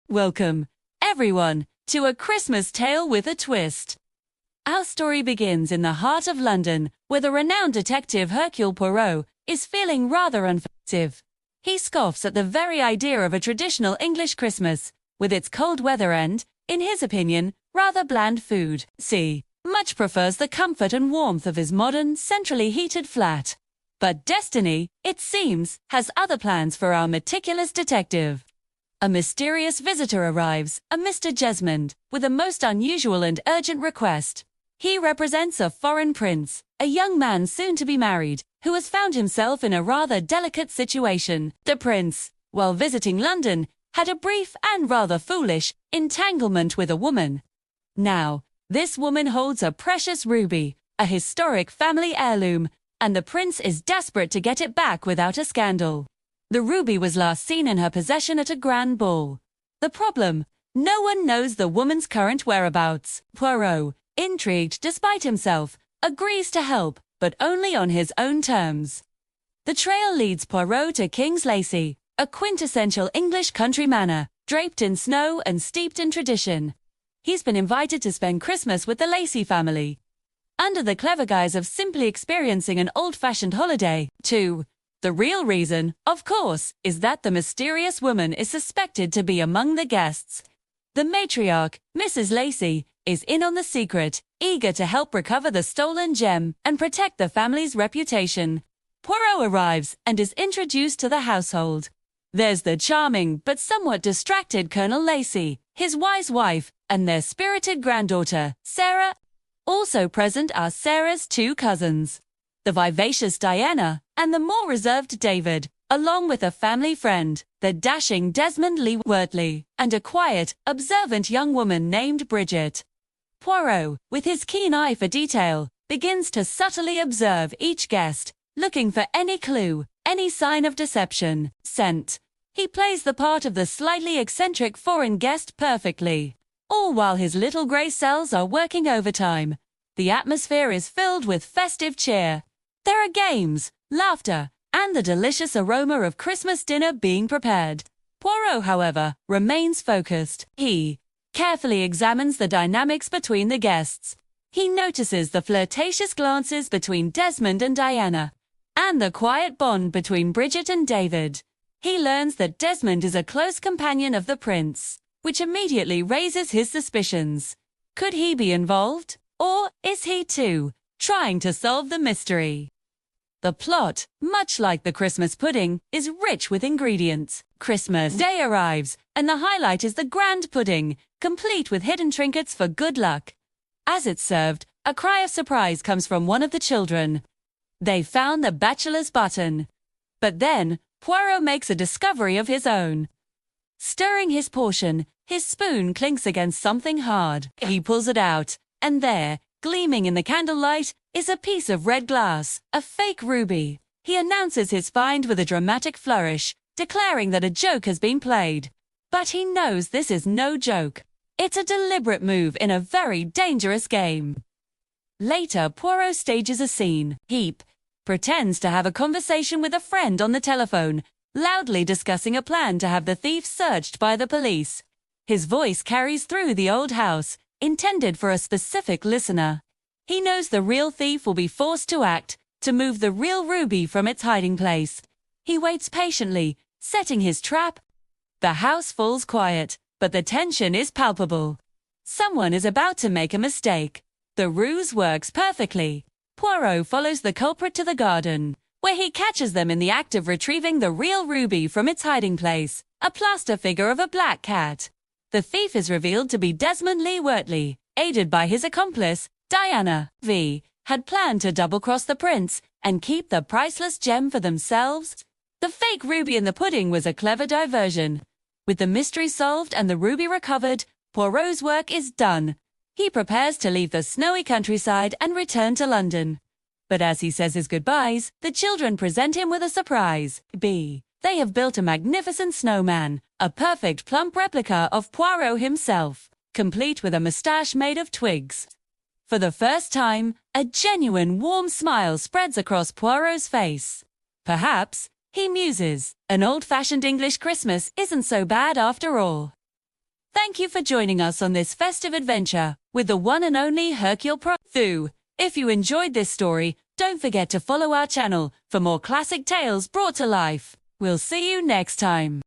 Welcome, everyone, to A Christmas Tale with a Twist. Our story begins in the heart of London, where the renowned detective Hercule Poirot is feeling rather unffestive. He scoffs at the very idea of a traditional English Christmas, with its cold weather and, in his opinion, rather bland food. He much prefers the comfort and warmth of his modern, centrally heated flat. But destiny, it seems, has other plans for our meticulous detective. A mysterious visitor arrives, a Mr. Jesmond, with a most unusual and urgent request. He represents a foreign prince, a young man soon to be married, who has found himself in a rather delicate situation. The prince, while visiting London, had a brief and rather foolish entanglement with a woman. Now, this woman holds a precious ruby, a historic family heirloom, and the prince is desperate to get it back without a scandal. The ruby was last seen in her possession at a grand ball. The problem? No one knows the woman's current whereabouts. Poirot, intrigued despite himself, agrees to help, but only on his own terms. The trail leads Poirot to King's Lacey, a quintessential English country manor, draped in snow and steeped in tradition. He's been invited to spend Christmas with the Lacey family, under the clever guise of simply experiencing an old-fashioned holiday, too. The real reason, of course, is that the mysterious woman is suspected to be among the guests. The matriarch, Mrs. Lacey, is in on the secret, eager to help recover the stolen gem and protect the family's reputation. Poirot arrives and is introduced to the household. There's the charming but somewhat distracted Colonel Lacey, his wise wife, and their spirited granddaughter, Sarah. Also present are Sarah's two cousins, the vivacious Diana and the more reserved David, along with a family friend, the dashing Desmond Wortley, and a quiet, observant young woman named Bridget. Poirot, with his keen eye for detail, begins to subtly observe each guest, looking for any clue, any sign of deception, scent. He plays the part of the slightly eccentric foreign guest perfectly, all while his little grey cells are working overtime. The atmosphere is filled with festive cheer. There are games, laughter, and the delicious aroma of Christmas dinner being prepared. Poirot, however, remains focused. He carefully examines the dynamics between the guests. He notices the flirtatious glances between Desmond and Diana, and the quiet bond between Bridget and David. He learns that Desmond is a close companion of the prince, which immediately raises his suspicions. Could he be involved? Or is he, too, trying to solve the mystery? The plot, much like the Christmas pudding, is rich with ingredients. Christmas Day arrives, and the highlight is the grand pudding, complete with hidden trinkets for good luck. As it's served, a cry of surprise comes from one of the children. They found the bachelor's button. But then, Poirot makes a discovery of his own. Stirring his portion, his spoon clinks against something hard. He pulls it out, and there, gleaming in the candlelight, is a piece of red glass, a fake ruby. He announces his find with a dramatic flourish, declaring that a joke has been played. But he knows this is no joke. It's a deliberate move in a very dangerous game. Later, Poirot stages a scene. He pretends to have a conversation with a friend on the telephone, loudly discussing a plan to have the thief searched by the police. His voice carries through the old house, intended for a specific listener. He knows the real thief will be forced to act, to move the real ruby from its hiding place. He waits patiently, setting his trap. The house falls quiet, but the tension is palpable. Someone is about to make a mistake. The ruse works perfectly. Poirot follows the culprit to the garden, where he catches them in the act of retrieving the real ruby from its hiding place, a plaster figure of a black cat. The thief is revealed to be Desmond Wortley, aided by his accomplice, Diana. Had planned to double-cross the prince and keep the priceless gem for themselves. The fake ruby in the pudding was a clever diversion. With the mystery solved and the ruby recovered, Poirot's work is done. He prepares to leave the snowy countryside and return to London. But as he says his goodbyes, the children present him with a surprise. They have built a magnificent snowman, a perfect plump replica of Poirot himself, complete with a moustache made of twigs. For the first time, a genuine warm smile spreads across Poirot's face. Perhaps, he muses, an old-fashioned English Christmas isn't so bad after all. Thank you for joining us on this festive adventure with the one and only Hercule Poirot. If you enjoyed this story, don't forget to follow our channel for more classic tales brought to life. We'll see you next time.